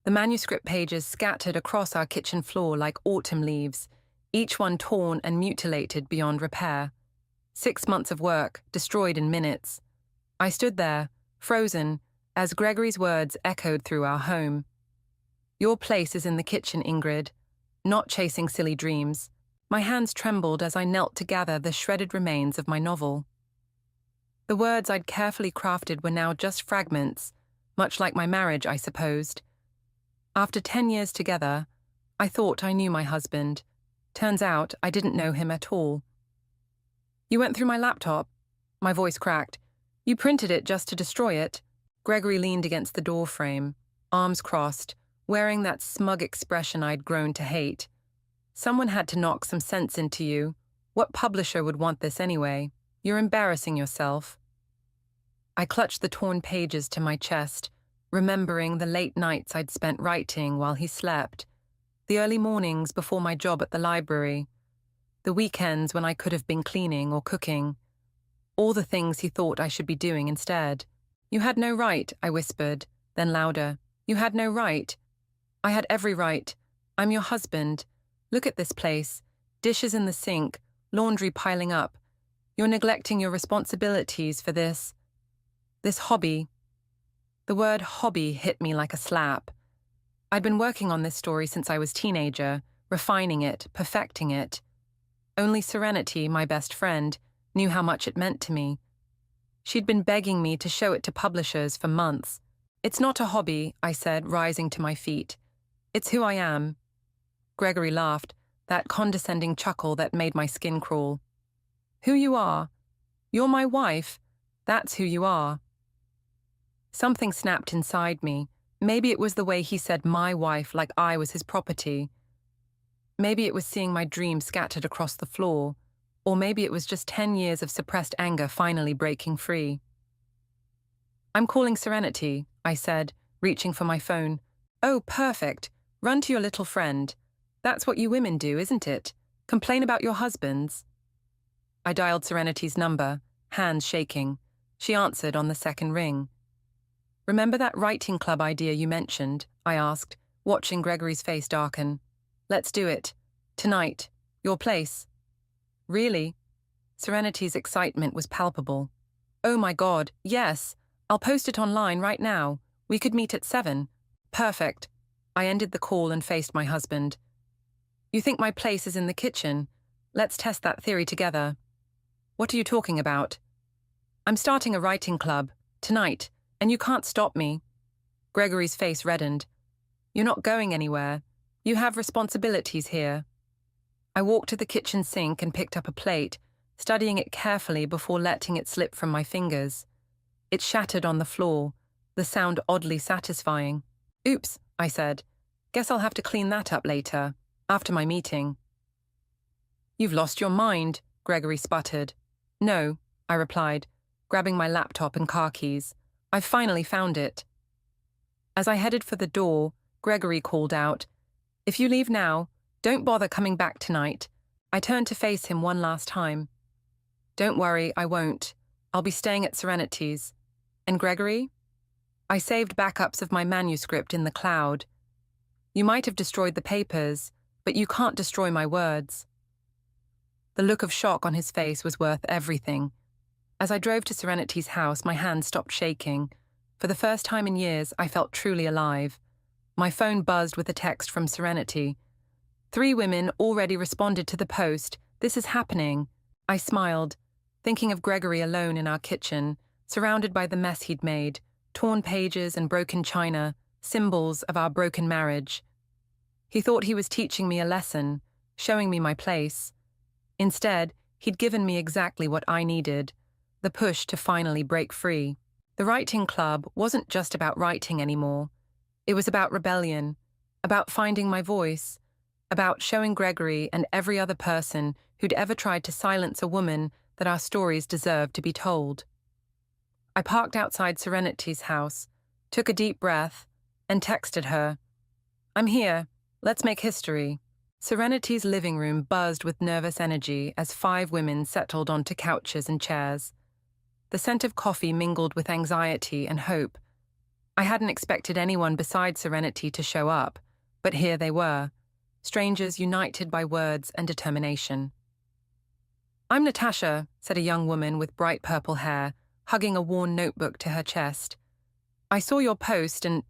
The manuscript pages scattered across our kitchen floor like autumn leaves, each one torn and mutilated beyond repair. 6 months of work, destroyed in minutes. I stood there, frozen, as Gregory's words echoed through our home. Your place is in the kitchen, Ingrid, not chasing silly dreams. My hands trembled as I knelt to gather the shredded remains of my novel. The words I'd carefully crafted were now just fragments, much like my marriage, I supposed. After 10 years together, I thought I knew my husband. Turns out I didn't know him at all. You went through my laptop? My voice cracked. You printed it just to destroy it? Gregory leaned against the door frame, arms crossed, wearing that smug expression I'd grown to hate. Someone had to knock some sense into you. What publisher would want this anyway? You're embarrassing yourself. I clutched the torn pages to my chest, remembering the late nights I'd spent writing while he slept, the early mornings before my job at the library, the weekends when I could have been cleaning or cooking, all the things he thought I should be doing instead. You had no right, I whispered, then louder. You had no right. I had every right. I'm your husband. Look at this place. Dishes in the sink, laundry piling up. You're neglecting your responsibilities for this hobby. The word hobby hit me like a slap. I'd been working on this story since I was a teenager, refining it, perfecting it. Only Serenity, my best friend, knew how much it meant to me. She'd been begging me to show it to publishers for months. It's not a hobby, I said, rising to my feet. It's who I am. Gregory laughed, that condescending chuckle that made my skin crawl. Who you are? You're my wife. That's who you are. Something snapped inside me. Maybe it was the way he said my wife like I was his property. Maybe it was seeing my dreams scattered across the floor. Or maybe it was just 10 years of suppressed anger finally breaking free. I'm calling Serenity, I said, reaching for my phone. Oh, perfect. Run to your little friend. That's what you women do, isn't it? Complain about your husbands. I dialed Serenity's number, hands shaking. She answered on the second ring. Remember that writing club idea you mentioned? I asked, watching Gregory's face darken. Let's do it. Tonight. Your place. Really? Serenity's excitement was palpable. Oh my God, yes. I'll post it online right now. We could meet at 7. Perfect. I ended the call and faced my husband. You think my place is in the kitchen? Let's test that theory together. What are you talking about? I'm starting a writing club, tonight, and you can't stop me. Gregory's face reddened. You're not going anywhere. You have responsibilities here. I walked to the kitchen sink and picked up a plate, studying it carefully before letting it slip from my fingers. It shattered on the floor, the sound oddly satisfying. Oops, I said. Guess I'll have to clean that up later, after my meeting. You've lost your mind, Gregory sputtered. No, I replied, grabbing my laptop and car keys. I've finally found it. As I headed for the door, Gregory called out, If you leave now, don't bother coming back tonight. I turned to face him one last time. Don't worry, I won't. I'll be staying at Serenity's. And Gregory? I saved backups of my manuscript in the cloud. You might have destroyed the papers, but you can't destroy my words. The look of shock on his face was worth everything. As I drove to Serenity's house, my hands stopped shaking. For the first time in years, I felt truly alive. My phone buzzed with a text from Serenity. 3 women already responded to the post. This is happening. I smiled, thinking of Gregory alone in our kitchen, surrounded by the mess he'd made, torn pages and broken china, symbols of our broken marriage. He thought he was teaching me a lesson, showing me my place. Instead, he'd given me exactly what I needed, the push to finally break free. The writing club wasn't just about writing anymore. It was about rebellion, about finding my voice, about showing Gregory and every other person who'd ever tried to silence a woman that our stories deserved to be told. I parked outside Serenity's house, took a deep breath, and texted her, I'm here. Let's make history. Serenity's living room buzzed with nervous energy as 5 women settled onto couches and chairs. The scent of coffee mingled with anxiety and hope. I hadn't expected anyone besides Serenity to show up, but here they were, strangers united by words and determination. "I'm Natasha," said a young woman with bright purple hair, hugging a worn notebook to her chest. "I saw your post and,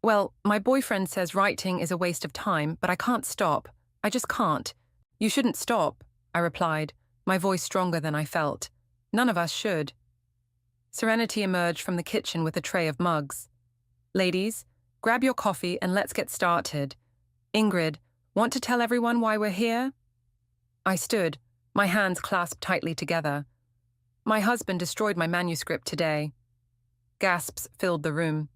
well, my boyfriend says writing is a waste of time, but I can't stop. I just can't." "You shouldn't stop," I replied, my voice stronger than I felt. "None of us should." Serenity emerged from the kitchen with a tray of mugs. "Ladies, grab your coffee and let's get started. Ingrid, want to tell everyone why we're here?" I stood, my hands clasped tightly together. "My husband destroyed my manuscript today." Gasps filled the room.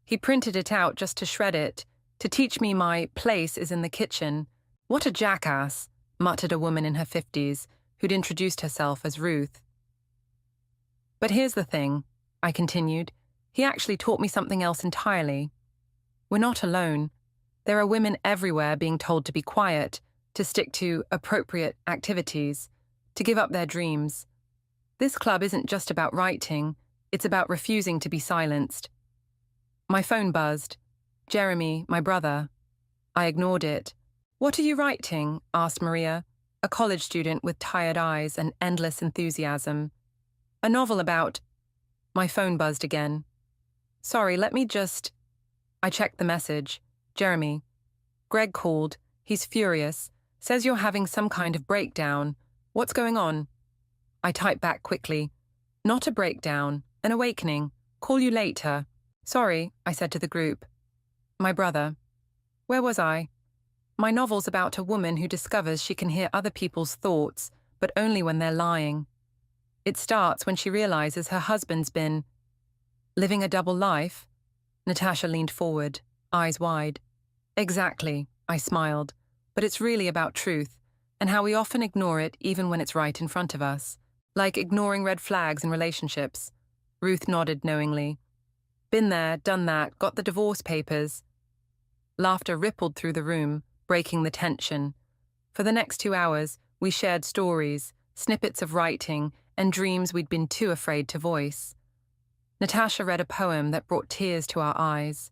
"He printed it out just to shred it, to teach me my place is in the kitchen. What a jackass," muttered a woman in her 50s, who'd introduced herself as Ruth. "But here's the thing," I continued. "He actually taught me something else entirely. We're not alone. There are women everywhere being told to be quiet, to stick to appropriate activities, to give up their dreams. This club isn't just about writing, it's about refusing to be silenced." My phone buzzed. Jeremy, my brother. I ignored it. "What are you writing?" asked Maria, a college student with tired eyes and endless enthusiasm. "A novel about—" My phone buzzed again. "Sorry, let me just—" I checked the message. "Jeremy. Greg called. He's furious. Says you're having some kind of breakdown. What's going on?" I typed back quickly. "Not a breakdown, an awakening. Call you later." "Sorry," I said to the group. My brother. Where was I? My novel's about a woman who discovers she can hear other people's thoughts, but only when they're lying. It starts when she realizes her husband's been living a double life. Natasha leaned forward, eyes wide. "Exactly," I smiled, "but it's really about truth, and how we often ignore it even when it's right in front of us. Like ignoring red flags in relationships." Ruth nodded knowingly. "Been there, done that, got the divorce papers." Laughter rippled through the room, breaking the tension. For the next 2 hours, we shared stories, snippets of writing, and dreams we'd been too afraid to voice. Natasha read a poem that brought tears to our eyes.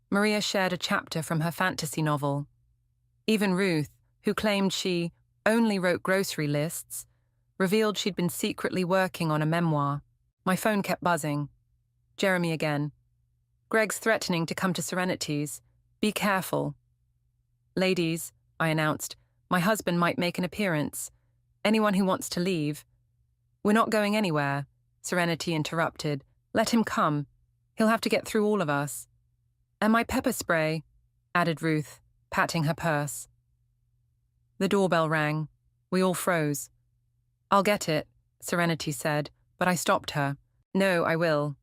Maria shared a chapter from her fantasy novel. Even Ruth, who claimed she only wrote grocery lists, revealed she'd been secretly working on a memoir. My phone kept buzzing. Jeremy again. "Greg's threatening to come to Serenity's. Be careful." "Ladies," I announced, "my husband might make an appearance. Anyone who wants to leave." "We're not going anywhere," Serenity interrupted. "Let him come. He'll have to get through all of us." "And my pepper spray," added Ruth, patting her purse. The doorbell rang. We all froze. "I'll get it," Serenity said, but I stopped her. "No, I will."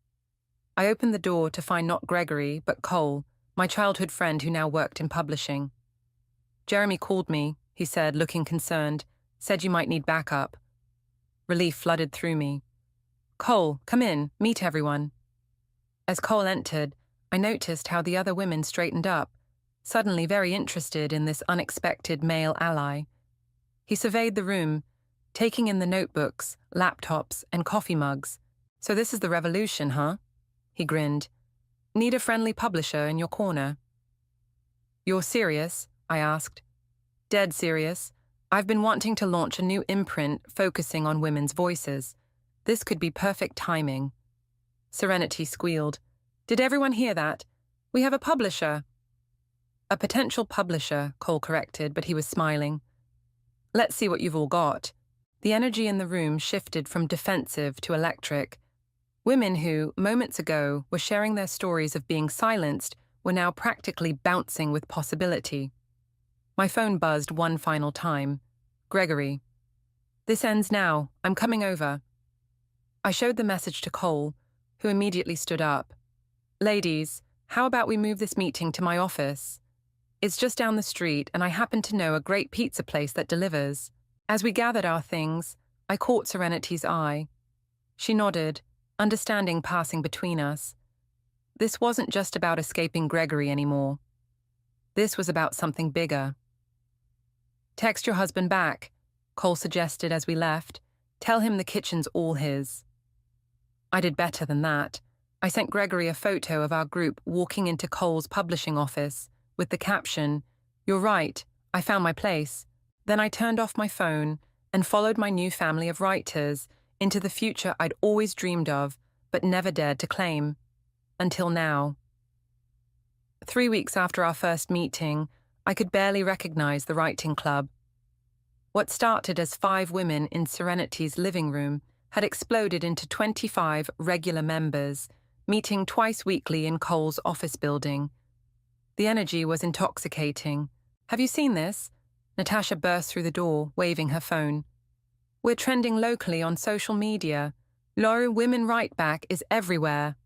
I opened the door to find not Gregory, but Cole, my childhood friend who now worked in publishing. "Jeremy called me," he said, looking concerned. "Said you might need backup." Relief flooded through me. "Cole, come in, meet everyone." As Cole entered, I noticed how the other women straightened up, suddenly very interested in this unexpected male ally. He surveyed the room, taking in the notebooks, laptops, and coffee mugs. "So this is the revolution, huh?" He grinned. "Need a friendly publisher in your corner." "You're serious?" I asked. "Dead serious. I've been wanting to launch a new imprint focusing on women's voices. This could be perfect timing." Serenity squealed. "Did everyone hear that? We have a publisher." "A potential publisher," Cole corrected, but he was smiling. "Let's see what you've all got." The energy in the room shifted from defensive to electric. Women who, moments ago, were sharing their stories of being silenced were now practically bouncing with possibility. My phone buzzed one final time. Gregory. "This ends now. I'm coming over." I showed the message to Cole, who immediately stood up. "Ladies, how about we move this meeting to my office? It's just down the street, and I happen to know a great pizza place that delivers." As we gathered our things, I caught Serenity's eye. She nodded, understanding passing between us. This wasn't just about escaping Gregory anymore. This was about something bigger. "Text your husband back," Cole suggested as we left. "Tell him the kitchen's all his." I did better than that. I sent Gregory a photo of our group walking into Cole's publishing office with the caption, "You're right, I found my place." Then I turned off my phone and followed my new family of writers into the future I'd always dreamed of but never dared to claim. Until now. 3 weeks after our first meeting, I could barely recognize the writing club. What started as 5 women in Serenity's living room had exploded into 25 regular members, meeting twice weekly in Cole's office building. The energy was intoxicating. "Have you seen this?" Natasha burst through the door, waving her phone. "We're trending locally on social media. Laura Women Write Back is everywhere."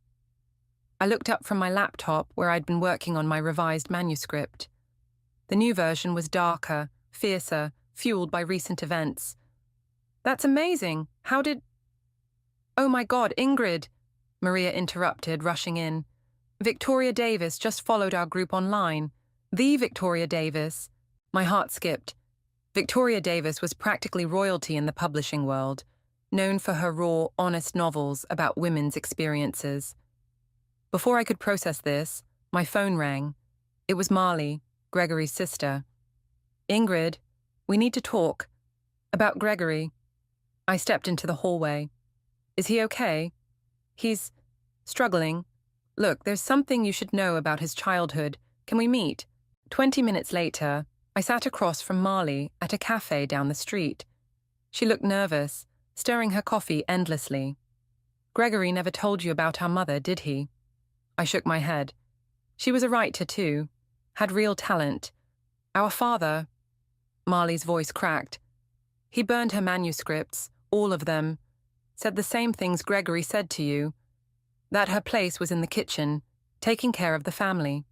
I looked up from my laptop where I'd been working on my revised manuscript. The new version was darker, fiercer, fueled by recent events. "That's amazing. How did—" "Oh my God, Ingrid," Maria interrupted, rushing in. "Victoria Davis just followed our group online. The Victoria Davis." My heart skipped. Victoria Davis was practically royalty in the publishing world, known for her raw, honest novels about women's experiences. Before I could process this, my phone rang. It was Marley, Gregory's sister. "Ingrid, we need to talk. About Gregory." I stepped into the hallway. "Is he okay?" "He's struggling. Look, there's something you should know about his childhood. Can we meet?" 20 minutes later, I sat across from Marley at a cafe down the street. She looked nervous, stirring her coffee endlessly. "Gregory never told you about our mother, did he?" I shook my head. "She was a writer too, had real talent. Our father—" Marley's voice cracked. "He burned her manuscripts, all of them. Said the same things Gregory said to you. That her place was in the kitchen, taking care of the family.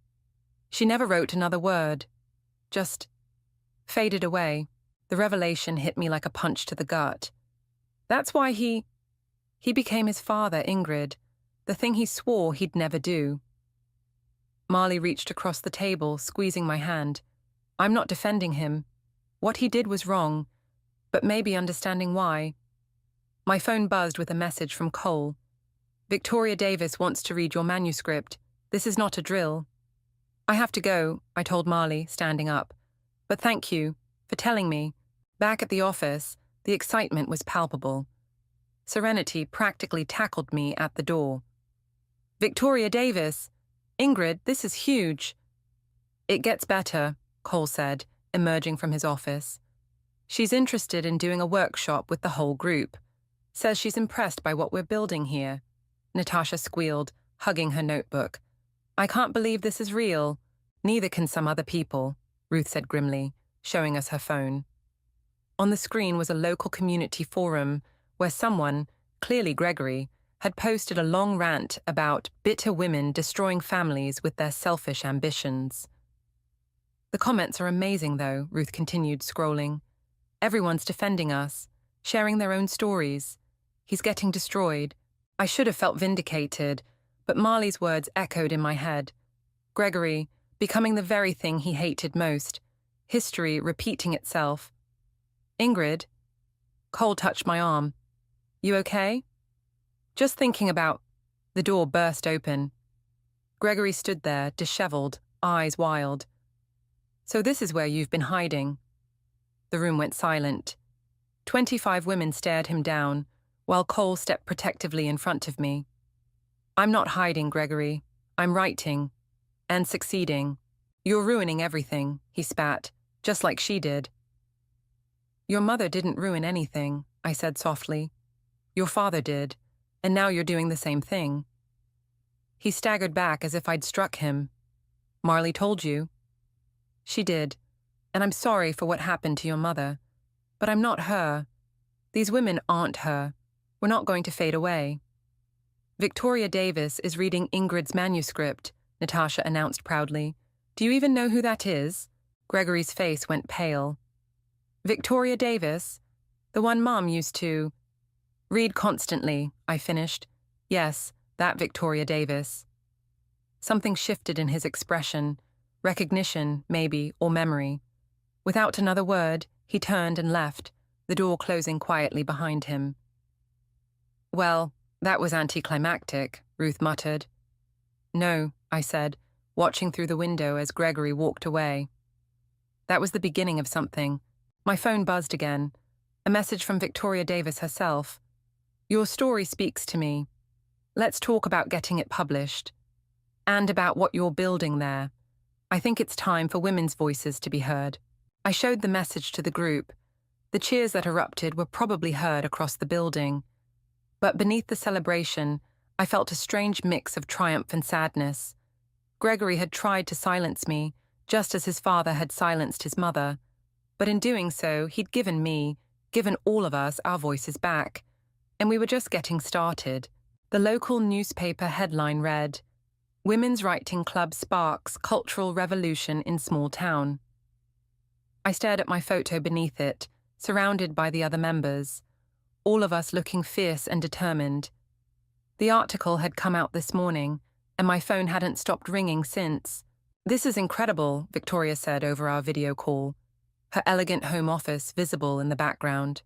She never wrote another word. Just faded away." The revelation hit me like a punch to the gut. "That's why he became his father, Ingrid. The thing he swore he'd never do." Marley reached across the table, squeezing my hand. "I'm not defending him. What he did was wrong, but maybe understanding why." My phone buzzed with a message from Cole. "Victoria Davis wants to read your manuscript. This is not a drill." "I have to go," I told Marley, standing up. "But thank you for telling me." Back at the office, the excitement was palpable. Serenity practically tackled me at the door. "Victoria Davis! Ingrid, this is huge." "It gets better," Cole said, emerging from his office. "She's interested in doing a workshop with the whole group. Says she's impressed by what we're building here." Natasha squealed, hugging her notebook. "I can't believe this is real." "Neither can some other people," Ruth said grimly, showing us her phone. On the screen was a local community forum where someone, clearly Gregory, had posted a long rant about bitter women destroying families with their selfish ambitions. "The comments are amazing, though," Ruth continued, scrolling. "Everyone's defending us, sharing their own stories. He's getting destroyed." I should have felt vindicated, but Marley's words echoed in my head. Gregory, becoming the very thing he hated most. History repeating itself. "Ingrid?" Cole touched my arm. "You okay?" "Just thinking about—" The door burst open. Gregory stood there, disheveled, eyes wild. "So this is where you've been hiding." The room went silent. 25 women stared him down, while Cole stepped protectively in front of me. "I'm not hiding, Gregory. I'm writing. And succeeding. You're ruining everything," he spat, "just like she did." "Your mother didn't ruin anything," I said softly. "Your father did, and now you're doing the same thing." He staggered back as if I'd struck him. "Marley told you?" "She did, and I'm sorry for what happened to your mother. But I'm not her. These women aren't her. We're not going to fade away." "Victoria Davis is reading Ingrid's manuscript," Natasha announced proudly. "Do you even know who that is?" Gregory's face went pale. "Victoria Davis? The one Mom used to—" "Read constantly," I finished. "Yes, that Victoria Davis." Something shifted in his expression. Recognition, maybe, or memory. Without another word, he turned and left, the door closing quietly behind him. Well, that was anticlimactic. Ruth muttered. No, I said, watching through the window as Gregory walked away. That was the beginning of something. My phone buzzed again. A message from Victoria Davis herself. Your story speaks to me. Let's talk about getting it published. And about what you're building there. I think it's time for women's voices to be heard. I showed the message to the group. The cheers that erupted were probably heard across the building. But beneath the celebration, I felt a strange mix of triumph and sadness. Gregory had tried to silence me, just as his father had silenced his mother. But in doing so, he'd given all of us our voices back. And we were just getting started. The local newspaper headline read, Women's Writing Club Sparks Cultural Revolution in Small Town. I stared at my photo beneath it, surrounded by the other members, all of us looking fierce and determined. The article had come out this morning, and my phone hadn't stopped ringing since. This is incredible, Victoria said over our video call, her elegant home office visible in the background.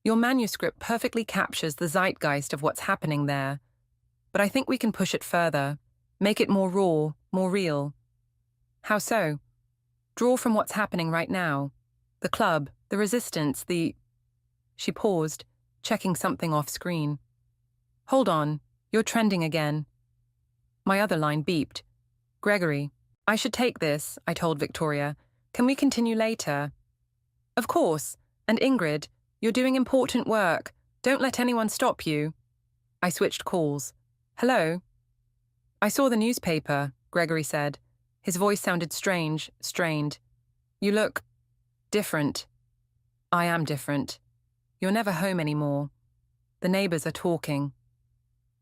Your manuscript perfectly captures the zeitgeist of what's happening there, but I think we can push it further, make it more raw, more real. How so? Draw from what's happening right now. The club, the resistance, She paused, checking something off screen. Hold on, you're trending again. My other line beeped. Gregory, I should take this, I told Victoria. Can we continue later? Of course, and Ingrid, you're doing important work. Don't let anyone stop you. I switched calls. Hello? I saw the newspaper, Gregory said. His voice sounded strange, strained. You look different. I am different. You're never home anymore. The neighbors are talking.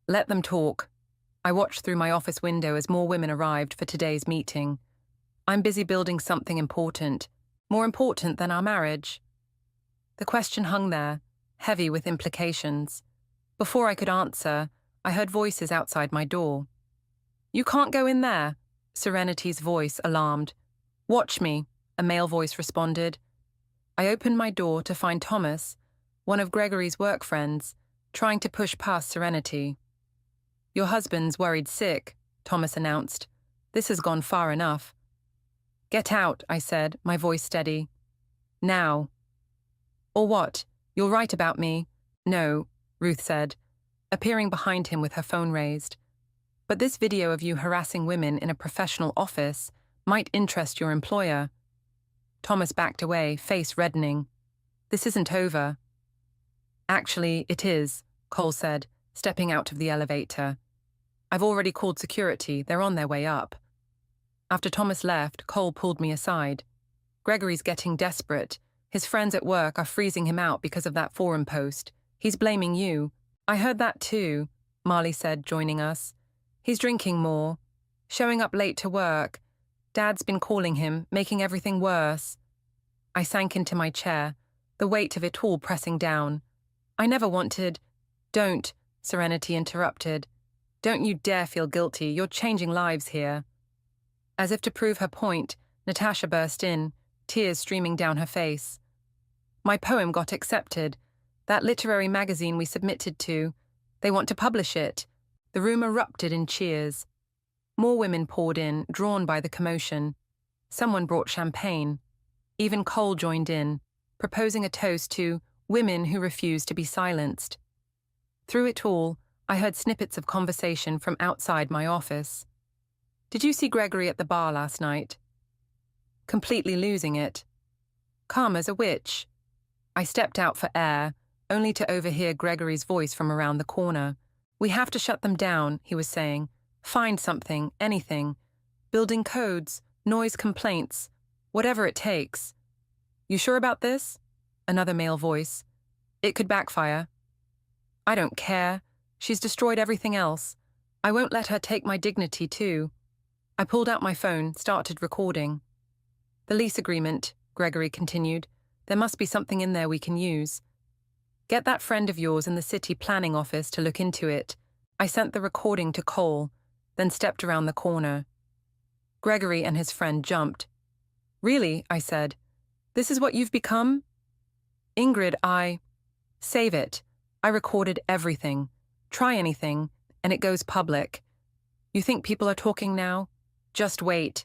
Let them talk. I watched through my office window as more women arrived for today's meeting. I'm busy building something important, more important than our marriage. The question hung there, heavy with implications. Before I could answer, I heard voices outside my door. You can't go in there, Serenity's voice alarmed. Watch me, a male voice responded. I opened my door to find Thomas, one of Gregory's work friends, trying to push past Serenity. Your husband's worried sick, Thomas announced. This has gone far enough. Get out, I said, my voice steady. Now. Or what? You're right about me. No, Ruth said, appearing behind him with her phone raised. But this video of you harassing women in a professional office might interest your employer. Thomas backed away, face reddening. This isn't over. Actually, it is, Cole said, stepping out of the elevator. I've already called security. They're on their way up. After Thomas left, Cole pulled me aside. Gregory's getting desperate. His friends at work are freezing him out because of that forum post. He's blaming you. I heard that too, Marley said, joining us. He's drinking more, showing up late to work. Dad's been calling him, making everything worse. I sank into my chair, the weight of it all pressing down. I never wanted... Don't, Serenity interrupted. Don't you dare feel guilty. You're changing lives here. As if to prove her point, Natasha burst in, tears streaming down her face. My poem got accepted. That literary magazine we submitted to. They want to publish it. The room erupted in cheers. More women poured in, drawn by the commotion. Someone brought champagne. Even Cole joined in, proposing a toast to women who refuse to be silenced. Through it all, I heard snippets of conversation from outside my office. Did you see Gregory at the bar last night? Completely losing it. Calm as a witch. I stepped out for air, only to overhear Gregory's voice from around the corner. We have to shut them down, he was saying. Find something, anything. Building codes, noise complaints, whatever it takes. You sure about this? Another male voice. It could backfire. I don't care. She's destroyed everything else. I won't let her take my dignity too. I pulled out my phone, started recording. The lease agreement, Gregory continued. There must be something in there we can use. Get that friend of yours in the city planning office to look into it. I sent the recording to Cole, then stepped around the corner. Gregory and his friend jumped. Really, I said. This is what you've become? Ingrid, Save it. I recorded everything. Try anything. and it goes public. You think people are talking now? Just wait.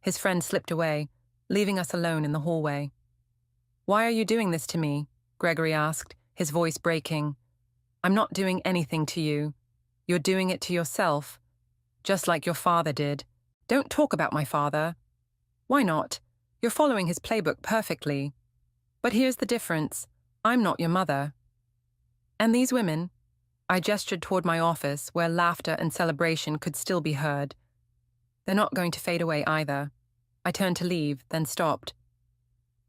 His friend slipped away, leaving us alone in the hallway. Why are you doing this to me? Gregory asked, his voice breaking. I'm not doing anything to you. You're doing it to yourself, just like your father did. Don't talk about my father. Why not? You're following his playbook perfectly. But here's the difference. I'm not your mother. And these women? I gestured toward my office, where laughter and celebration could still be heard. They're not going to fade away either. I turned to leave, then stopped.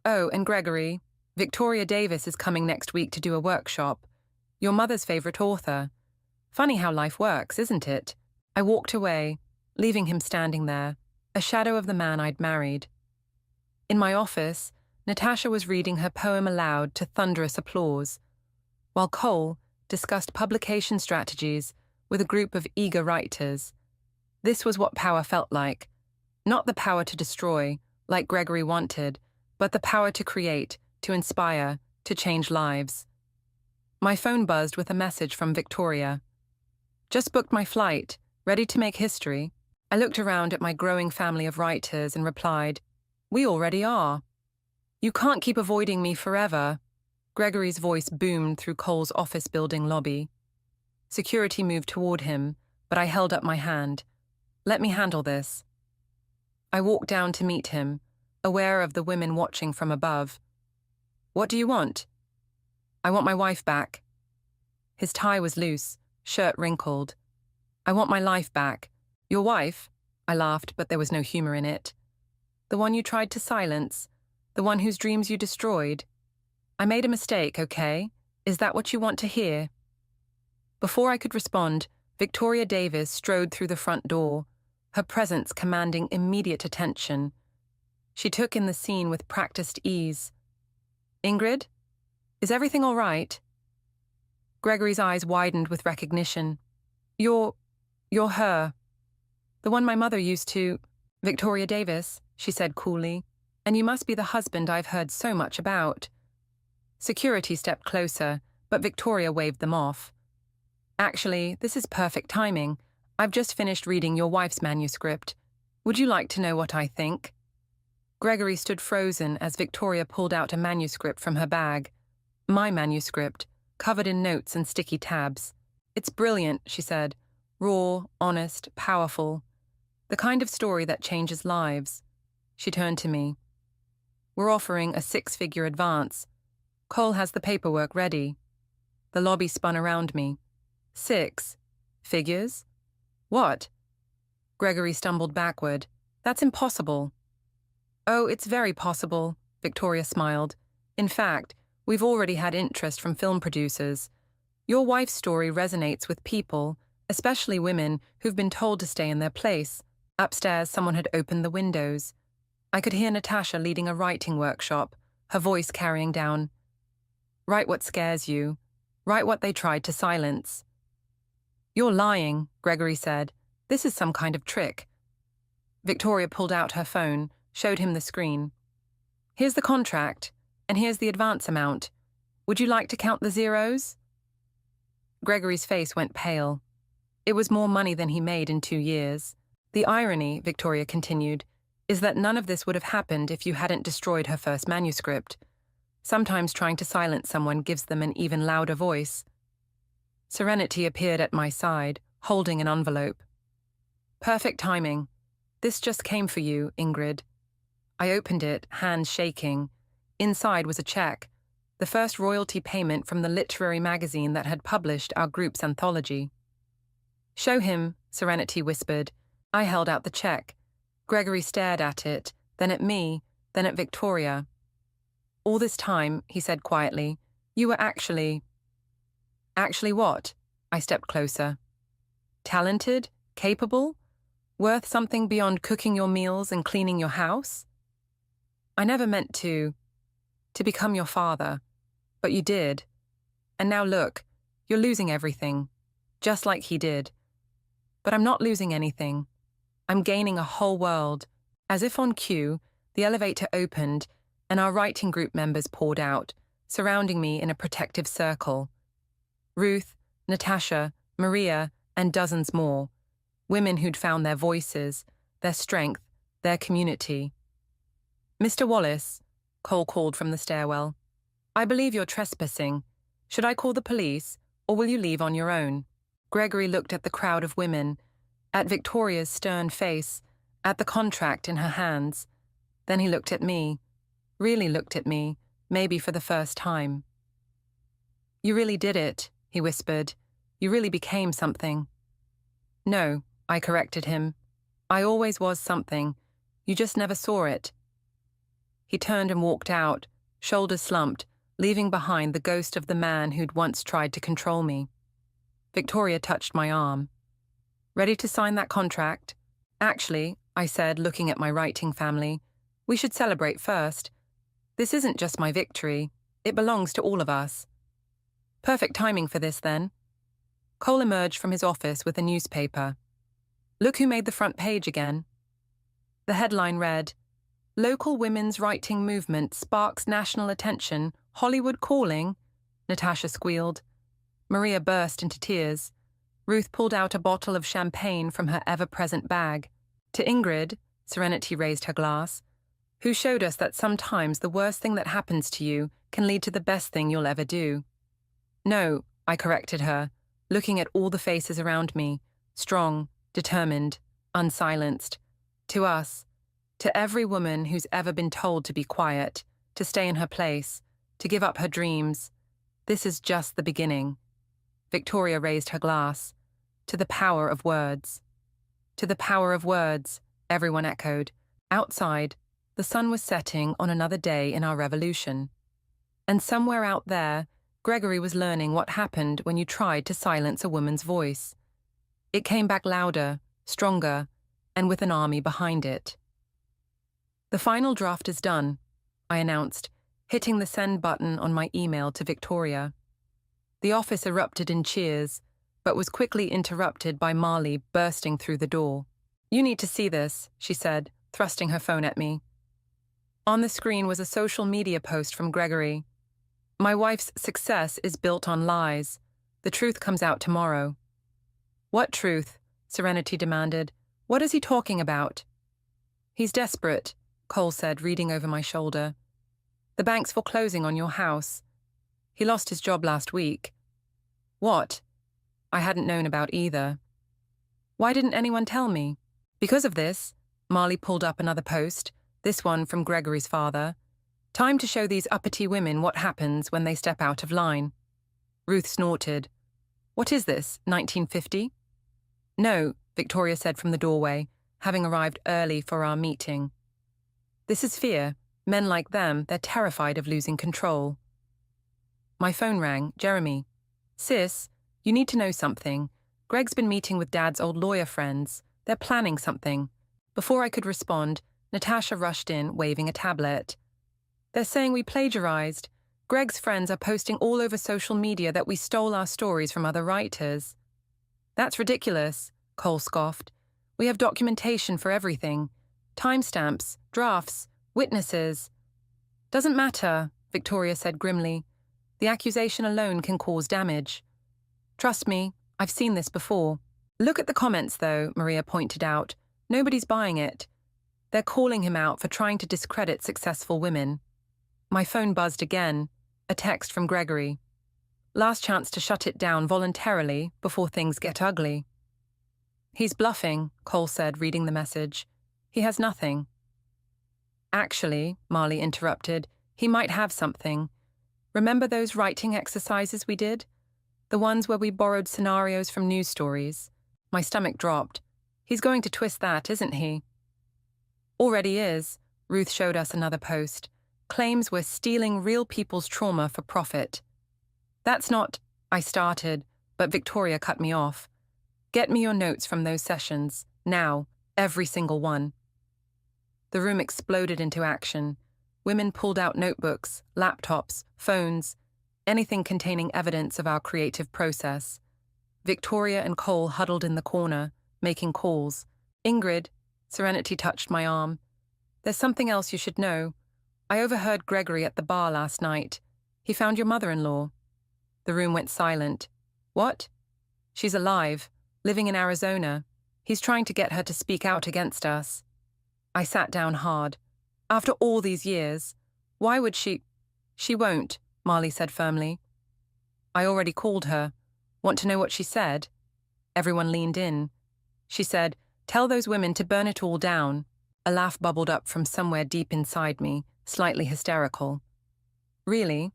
Oh, and Gregory, Victoria Davis is coming next week to do a workshop. Your mother's favorite author. Funny how life works, isn't it? I walked away, leaving him standing there, a shadow of the man I'd married. In my office, Natasha was reading her poem aloud to thunderous applause, while Cole discussed publication strategies with a group of eager writers. This was what power felt like. Not the power to destroy, like Gregory wanted, but the power to create, to inspire, to change lives. My phone buzzed with a message from Victoria. Just booked my flight, ready to make history. I looked around at my growing family of writers and replied, We already are. You can't keep avoiding me forever. Gregory's voice boomed through Cole's office building lobby. Security moved toward him, but I held up my hand. Let me handle this. I walked down to meet him, aware of the women watching from above. What do you want? I want my wife back. His tie was loose, shirt wrinkled. I want my life back. Your wife? I laughed, but there was no humor in it. The one you tried to silence, the one whose dreams you destroyed. I made a mistake, okay? Is that what you want to hear? Before I could respond, Victoria Davis strode through the front door, her presence commanding immediate attention. She took in the scene with practiced ease. Ingrid? Is everything all right? Gregory's eyes widened with recognition. You're her. The one my mother used to... Victoria Davis, she said coolly. And you must be the husband I've heard so much about. Security stepped closer, but Victoria waved them off. Actually, this is perfect timing. I've just finished reading your wife's manuscript. Would you like to know what I think? Gregory stood frozen as Victoria pulled out a manuscript from her bag. My manuscript, covered in notes and sticky tabs. It's brilliant, she said. Raw, honest, powerful. The kind of story that changes lives. She turned to me. We're offering a 6-figure advance. Cole has the paperwork ready. The lobby spun around me. 6 figures? What? Gregory stumbled backward. That's impossible. Oh, it's very possible, Victoria smiled. In fact, we've already had interest from film producers. Your wife's story resonates with people, especially women who've been told to stay in their place. Upstairs, someone had opened the windows. I could hear Natasha leading a writing workshop, her voice carrying down. Write what scares you. Write what they tried to silence. You're lying, Gregory said. This is some kind of trick. Victoria pulled out her phone, showed him the screen. Here's the contract, and here's the advance amount. Would you like to count the zeros? Gregory's face went pale. It was more money than he made in 2 years. The irony, Victoria continued, is that none of this would have happened if you hadn't destroyed her first manuscript. Sometimes trying to silence someone gives them an even louder voice. Serenity appeared at my side, holding an envelope. Perfect timing. This just came for you, Ingrid. I opened it, hands shaking. Inside was a check, the first royalty payment from the literary magazine that had published our group's anthology. Show him, Serenity whispered. I held out the check. Gregory stared at it, then at me, then at Victoria. All this time, he said quietly, you were actually... Actually what? I stepped closer. Talented? Capable? Worth something beyond cooking your meals and cleaning your house? I never meant to become your father, but you did. And now look, you're losing everything, just like he did. But I'm not losing anything. I'm gaining a whole world. As if on cue, the elevator opened and our writing group members poured out, surrounding me in a protective circle. Ruth, Natasha, Maria, and dozens more. Women who'd found their voices, their strength, their community. "Mr. Wallace," Cole called from the stairwell. "I believe you're trespassing. Should I call the police, or will you leave on your own?" Gregory looked at the crowd of women, at Victoria's stern face, at the contract in her hands. Then he looked at me, really looked at me, maybe for the first time. "You really did it," he whispered. "You really became something." "No," I corrected him. "I always was something. You just never saw it." He turned and walked out, shoulders slumped, leaving behind the ghost of the man who'd once tried to control me. Victoria touched my arm. "Ready to sign that contract?" "Actually," I said, looking at my writing family, "we should celebrate first. This isn't just my victory. It belongs to all of us." "Perfect timing for this, then." Cole emerged from his office with a newspaper. "Look who made the front page again." The headline read, "Local Women's Writing Movement Sparks National Attention, Hollywood Calling," Natasha squealed. Maria burst into tears. Ruth pulled out a bottle of champagne from her ever-present bag. To Ingrid, Serenity raised her glass, "who showed us that sometimes the worst thing that happens to you can lead to the best thing you'll ever do." "No," I corrected her, looking at all the faces around me, strong, determined, unsilenced. "To us, to every woman who's ever been told to be quiet, to stay in her place, to give up her dreams. This is just the beginning." Victoria raised her glass. "To the power of words." "To the power of words," everyone echoed. Outside, the sun was setting on another day in our revolution. And somewhere out there, Gregory was learning what happened when you tried to silence a woman's voice. It came back louder, stronger, and with an army behind it. "The final draft is done," I announced, hitting the send button on my email to Victoria. The office erupted in cheers, but was quickly interrupted by Marley bursting through the door. "You need to see this," she said, thrusting her phone at me. On the screen was a social media post from Gregory. "My wife's success is built on lies. The truth comes out tomorrow." "What truth?" Serenity demanded. "What is he talking about?" "He's desperate," Cole said, reading over my shoulder. "The bank's foreclosing on your house. He lost his job last week." "What?" I hadn't known about either. "Why didn't anyone tell me?" "Because of this," Marley pulled up another post, this one from Gregory's father. "Time to show these uppity women what happens when they step out of line." Ruth snorted. "What is this, 1950? "No," Victoria said from the doorway, having arrived early for our meeting. "This is fear. Men like them, they're terrified of losing control." My phone rang. "Jeremy." "Sis, you need to know something. Greg's been meeting with Dad's old lawyer friends. They're planning something." Before I could respond, Natasha rushed in, waving a tablet. "They're saying we plagiarized. Greg's friends are posting all over social media that we stole our stories from other writers." "That's ridiculous," Cole scoffed. "We have documentation for everything. Timestamps, drafts, witnesses." "Doesn't matter," Victoria said grimly. "The accusation alone can cause damage." "Trust me, I've seen this before." "Look at the comments, though," Maria pointed out. "Nobody's buying it. They're calling him out for trying to discredit successful women." My phone buzzed again, a text from Gregory. "Last chance to shut it down voluntarily before things get ugly." "He's bluffing," Cole said, reading the message. "He has nothing." "Actually," Marley interrupted, "he might have something. Remember those writing exercises we did? The ones where we borrowed scenarios from news stories?" My stomach dropped. "He's going to twist that, isn't he?" "Already is," Ruth showed us another post. "Claims we're stealing real people's trauma for profit." "That's not," I started, but Victoria cut me off. "Get me your notes from those sessions, now, every single one." The room exploded into action. Women pulled out notebooks, laptops, phones, anything containing evidence of our creative process. Victoria and Cole huddled in the corner, making calls. "Ingrid," Serenity touched my arm. "There's something else you should know. I overheard Gregory at the bar last night. He found your mother-in-law." The room went silent. "What?" "She's alive. living in Arizona. He's trying to get her to speak out against us. I sat down hard. After all these years, why would she? She won't, Marley said firmly. I already called her. Want to know what she said? Everyone leaned in. She said, "Tell those women to burn it all down." A laugh bubbled up from somewhere deep inside me, slightly hysterical. Really?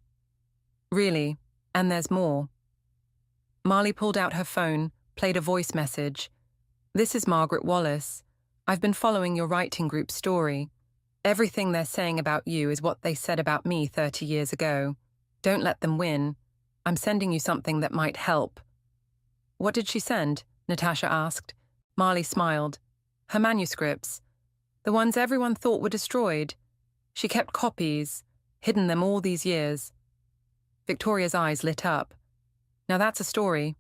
Really. And there's more. Marley pulled out her phone, played a voice message. "This is Margaret Wallace. I've been following your writing group story. Everything they're saying about you is what they said about me 30 years ago. Don't let them win. I'm sending you something that might help." "What did she send?" Natasha asked. Marley smiled. "Her manuscripts. The ones everyone thought were destroyed. She kept copies, hidden them all these years." Victoria's eyes lit up. "Now that's a story."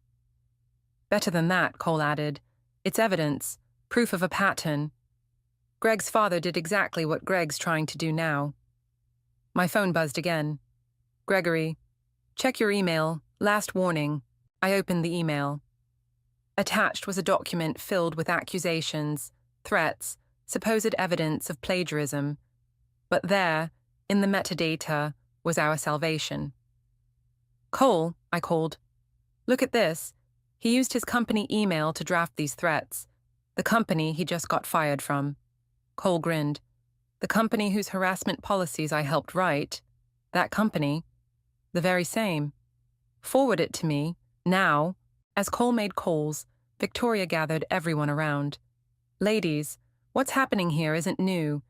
"Better than that," Cole added. "It's evidence, proof of a pattern. Greg's father did exactly what Greg's trying to do now." My phone buzzed again. "Gregory, check your email. Last warning." I opened the email. Attached was a document filled with accusations, threats, supposed evidence of plagiarism. But there, in the metadata, was our salvation. "Cole," I called. "Look at this. He used his company email to draft these threats. The company he just got fired from." Cole grinned. "The company whose harassment policies I helped write? That company? The very same. Forward it to me, now." As Cole made calls, Victoria gathered everyone around. "Ladies, what's happening here isn't new.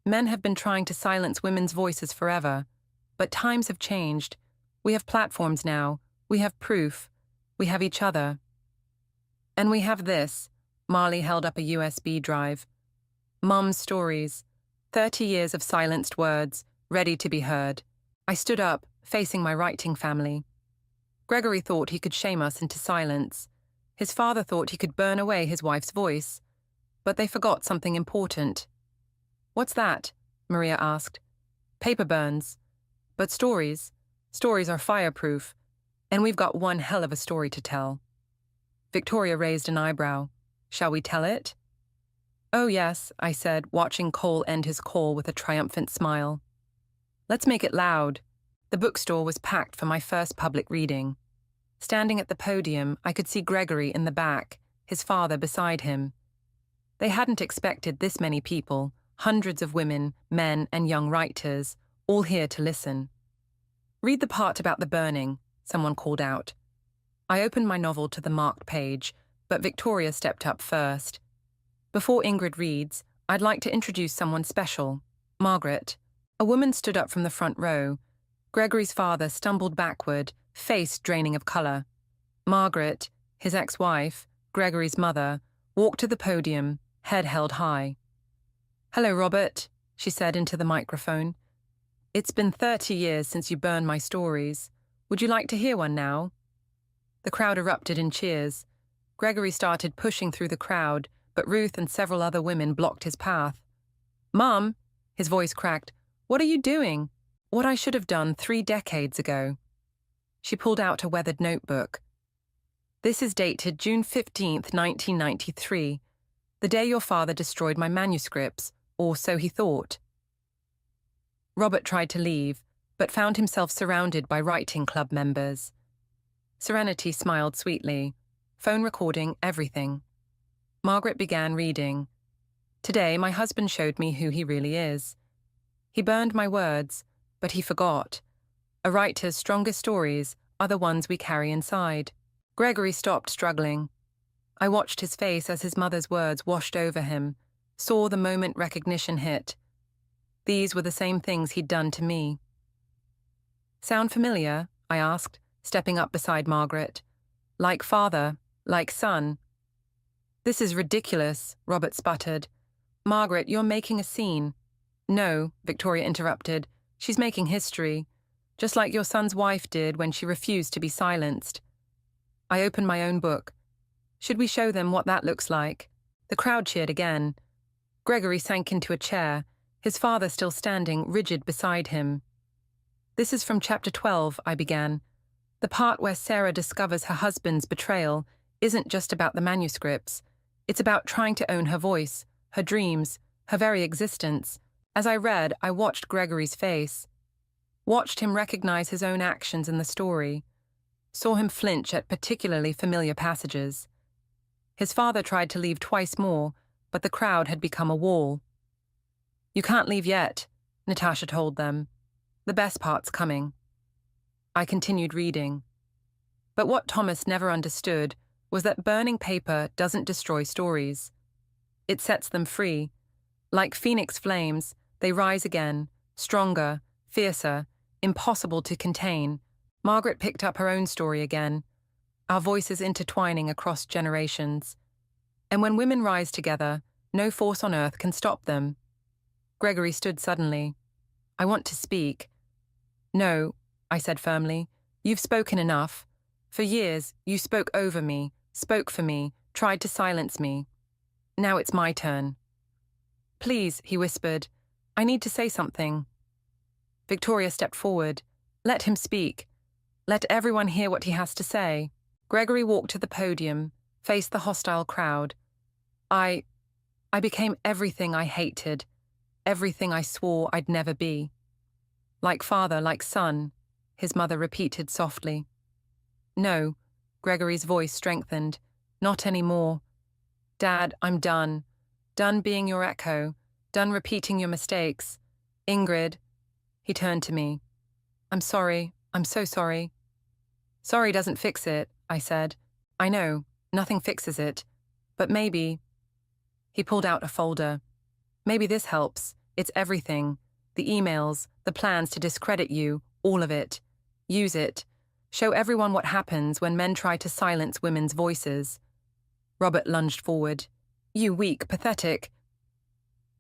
Men have been trying to silence women's voices forever. But times have changed. We have platforms now. We have proof. We have each other. And we have this." Marley held up a USB drive. "Mum's stories. 30 years of silenced words, ready to be heard." I stood up, facing my writing family. Gregory thought he could shame us into silence. His father thought he could burn away his wife's voice. But they forgot something important. "What's that?" Maria asked. "Paper burns. But stories are fireproof. And we've got one hell of a story to tell." Victoria raised an eyebrow. "Shall we tell it?" "Oh yes," I said, watching Cole end his call with a triumphant smile. "Let's make it loud." The bookstore was packed for my first public reading. Standing at the podium, I could see Gregory in the back, his father beside him. They hadn't expected this many people, hundreds of women, men, and young writers, all here to listen. "Read the part about the burning," someone called out. I opened my novel to the marked page, but Victoria stepped up first. "Before Ingrid reads, I'd like to introduce someone special. Margaret." A woman stood up from the front row. Gregory's father stumbled backward, face draining of color. Margaret, his ex-wife, Gregory's mother, walked to the podium, head held high. "Hello, Robert," she said into the microphone. "It's been 30 years since you burned my stories. Would you like to hear one now?" The crowd erupted in cheers. Gregory started pushing through the crowd, but Ruth and several other women blocked his path. "Mom," his voice cracked, "what are you doing?" "What I should have done 3 decades ago." She pulled out a weathered notebook. "This is dated June 15th, 1993, the day your father destroyed my manuscripts, or so he thought." Robert tried to leave, but found himself surrounded by writing club members. Serenity smiled sweetly. Phone recording everything. Margaret began reading. "Today my husband showed me who he really is. He burned my words, but he forgot. A writer's strongest stories are the ones we carry inside." Gregory stopped struggling. I watched his face as his mother's words washed over him, saw the moment recognition hit. These were the same things he'd done to me. "Sound familiar?" I asked, stepping up beside Margaret. "Like father, like son." "This is ridiculous," Robert sputtered. "Margaret, you're making a scene." "No," Victoria interrupted. "She's making history, just like your son's wife did when she refused to be silenced." I opened my own book. "Should we show them what that looks like?" The crowd cheered again. Gregory sank into a chair, his father still standing rigid beside him. "This is from chapter 12, I began. The part where Sarah discovers her husband's betrayal. isn't just about the manuscripts. It's about trying to own her voice, her dreams, her very existence. As I read, I watched Gregory's face, watched him recognize his own actions in the story, saw him flinch at particularly familiar passages. His father tried to leave twice more, but the crowd had become a wall. "You can't leave yet," Natasha told them. "The best part's coming." I continued reading. But what Thomas never understood was that burning paper doesn't destroy stories. It sets them free. Like phoenix flames, they rise again, stronger, fiercer, impossible to contain. Margaret picked up her own story again, our voices intertwining across generations. And when women rise together, no force on earth can stop them. Gregory stood suddenly. "I want to speak." "No," I said firmly. "You've spoken enough. For years, you spoke over me, spoke for me, tried to silence me. Now it's my turn." "Please," he whispered. "I need to say something." Victoria stepped forward. "Let him speak. Let everyone hear what he has to say." Gregory walked to the podium, faced the hostile crowd. I became everything I hated, everything I swore I'd never be. "Like father, like son," his mother repeated softly. "No," Gregory's voice strengthened. "Not anymore. Dad, I'm done. Done being your echo. Done repeating your mistakes. Ingrid," he turned to me. "I'm sorry. I'm so sorry." "Sorry doesn't fix it," I said. "I know, nothing fixes it. But maybe—" He pulled out a folder. "Maybe this helps. It's everything. The emails, the plans to discredit you, all of it. Use it. Show everyone what happens when men try to silence women's voices." Robert lunged forward. "You weak, pathetic—"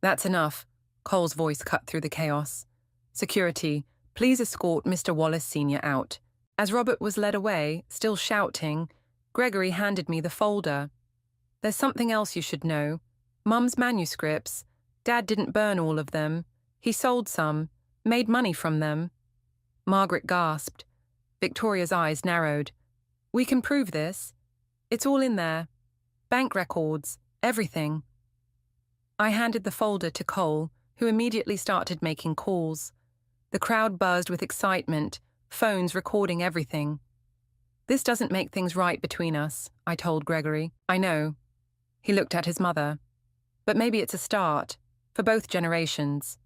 "That's enough," Cole's voice cut through the chaos. "Security, please escort Mr. Wallace Sr. out." As Robert was led away, still shouting, Gregory handed me the folder. "There's something else you should know. Mum's manuscripts. Dad didn't burn all of them. He sold some, made money from them." Margaret gasped. Victoria's eyes narrowed. "We can prove this. It's all in there. Bank records, everything." I handed the folder to Cole, who immediately started making calls. The crowd buzzed with excitement, phones recording everything. "This doesn't make things right between us," I told Gregory. "I know." He looked at his mother. "But maybe it's a start, for both generations."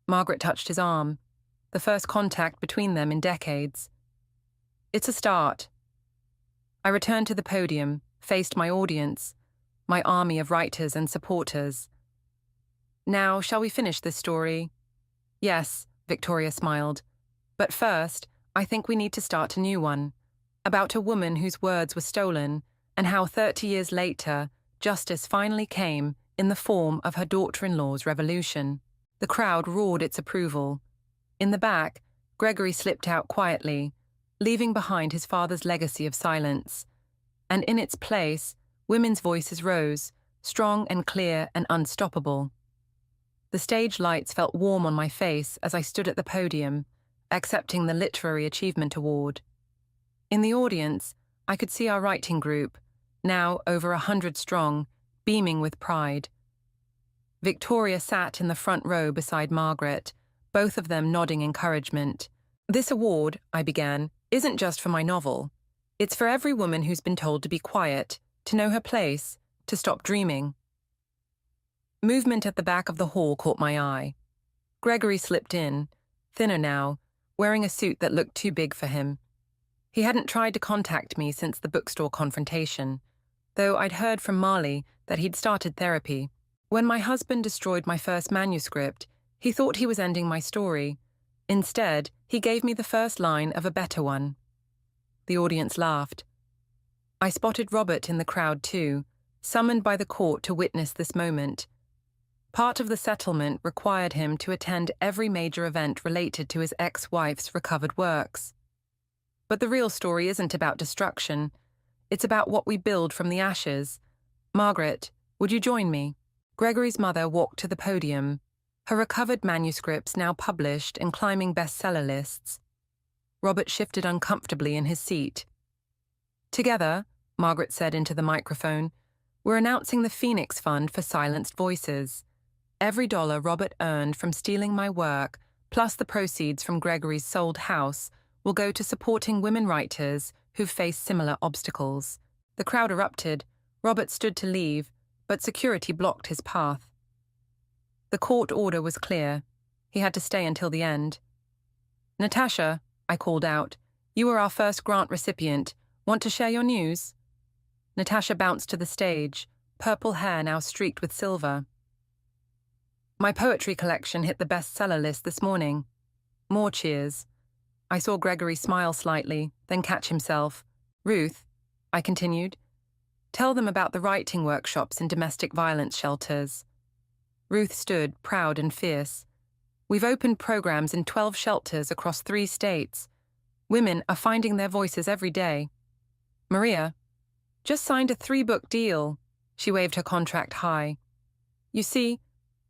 Margaret touched his arm, the first contact between them in decades. "It's a start." I returned to the podium, faced my audience, my army of writers and supporters. "Now, shall we finish this story?" "Yes," Victoria smiled. "But first, I think we need to start a new one, about a woman whose words were stolen, and how 30 years later, justice finally came in the form of her daughter-in-law's revolution." The crowd roared its approval. In the back, Gregory slipped out quietly, leaving behind his father's legacy of silence. And in its place, women's voices rose, strong and clear and unstoppable. The stage lights felt warm on my face as I stood at the podium, accepting the Literary Achievement Award. In the audience, I could see our writing group, now over 100 strong, beaming with pride. Victoria sat in the front row beside Margaret, both of them nodding encouragement. "This award," I began, "isn't just for my novel. It's for every woman who's been told to be quiet, to know her place, to stop dreaming." Movement at the back of the hall caught my eye. Gregory slipped in, thinner now, wearing a suit that looked too big for him. He hadn't tried to contact me since the bookstore confrontation, though I'd heard from Marley that he'd started therapy. When my husband destroyed my first manuscript, he thought he was ending my story. Instead, he gave me the first line of a better one. The audience laughed. I spotted Robert in the crowd too, summoned by the court to witness this moment. Part of the settlement required him to attend every major event related to his ex-wife's recovered works. But the real story isn't about destruction. It's about what we build from the ashes. Margaret, would you join me? Gregory's mother walked to the podium, her recovered manuscripts now published and climbing bestseller lists. Robert shifted uncomfortably in his seat. Together, Margaret said into the microphone. "We're announcing the Phoenix Fund for Silenced Voices. Every dollar Robert earned from stealing my work, plus the proceeds from Gregory's sold house, will go to supporting women writers who've faced similar obstacles." The crowd erupted. Robert stood to leave, but security blocked his path. The court order was clear. He had to stay until the end. "Natasha," I called out, "you were our first grant recipient. Want to share your news?" Natasha bounced to the stage, purple hair now streaked with silver. "My poetry collection hit the bestseller list this morning." More cheers. I saw Gregory smile slightly, then catch himself. "Ruth," I continued, "tell them about the writing workshops in domestic violence shelters." Ruth stood, proud and fierce. "We've opened programs in 12 shelters across 3 states. Women are finding their voices every day. Maria just signed a 3-book deal." She waved her contract high. "You see,"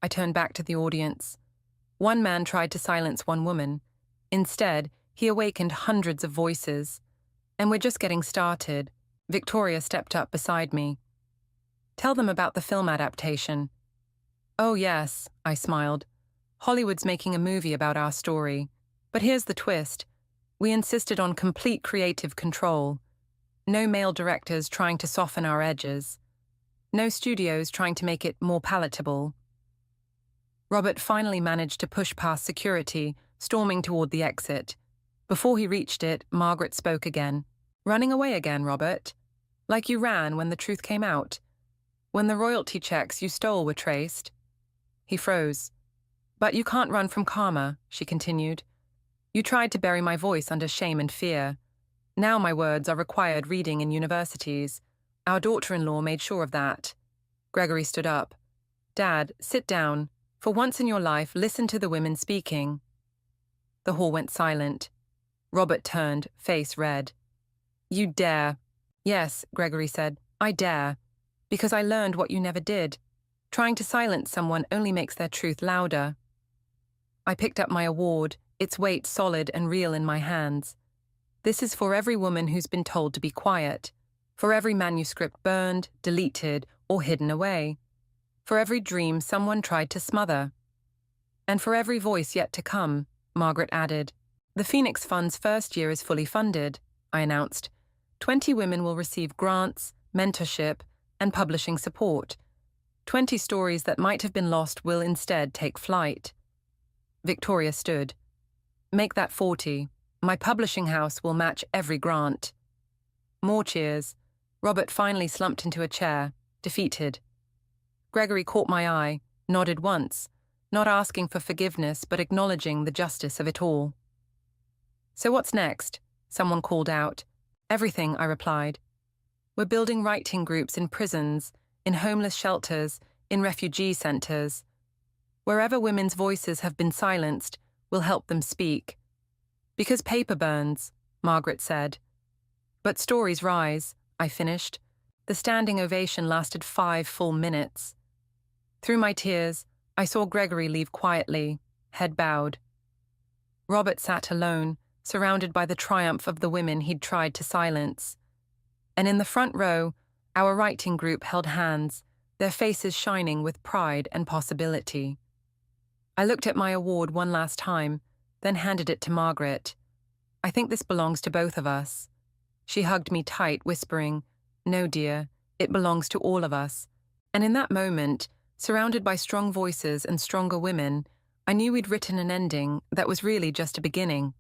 I turned back to the audience. "One man tried to silence one woman. Instead, he awakened hundreds of voices. And we're just getting started." Victoria stepped up beside me. "Tell them about the film adaptation." "Oh yes," I smiled. "Hollywood's making a movie about our story. But here's the twist. We insisted on complete creative control. No male directors trying to soften our edges. No studios trying to make it more palatable." Robert finally managed to push past security, storming toward the exit. Before he reached it, Margaret spoke again. "Running away again, Robert? Like you ran when the truth came out? When the royalty checks you stole were traced?" He froze. "But you can't run from karma," she continued. "You tried to bury my voice under shame and fear. Now my words are required reading in universities. Our daughter-in-law made sure of that." Gregory stood up. "Dad, sit down. For once in your life, listen to the women speaking." The hall went silent. Robert turned, face red. "You dare." "Yes," Gregory said, "I dare. Because I learned what you never did. Trying to silence someone only makes their truth louder." I picked up my award, its weight solid and real in my hands. This is for every woman who's been told to be quiet, for every manuscript burned, deleted, or hidden away, for every dream someone tried to smother. "And for every voice yet to come," Margaret added. "The Phoenix Fund's first year is fully funded," I announced. 20 women will receive grants, mentorship, and publishing support. 20 stories that might have been lost will instead take flight. Victoria stood. "Make that 40. My publishing house will match every grant." More cheers. Robert finally slumped into a chair, defeated. Gregory caught my eye, nodded once, not asking for forgiveness but acknowledging the justice of it all. "So what's next?" someone called out. "Everything," I replied. "We're building writing groups in prisons, in homeless shelters, in refugee centers. Wherever women's voices have been silenced, we'll help them speak. Because paper burns," Margaret said. "But stories rise," I finished. The standing ovation lasted 5 full minutes. Through my tears, I saw Gregory leave quietly, head bowed. Robert sat alone, surrounded by the triumph of the women he'd tried to silence. And in the front row, our writing group held hands, their faces shining with pride and possibility. I looked at my award one last time, then handed it to Margaret. "I think this belongs to both of us." She hugged me tight, whispering, "No, dear, it belongs to all of us." And in that moment, surrounded by strong voices and stronger women, I knew we'd written an ending that was really just a beginning.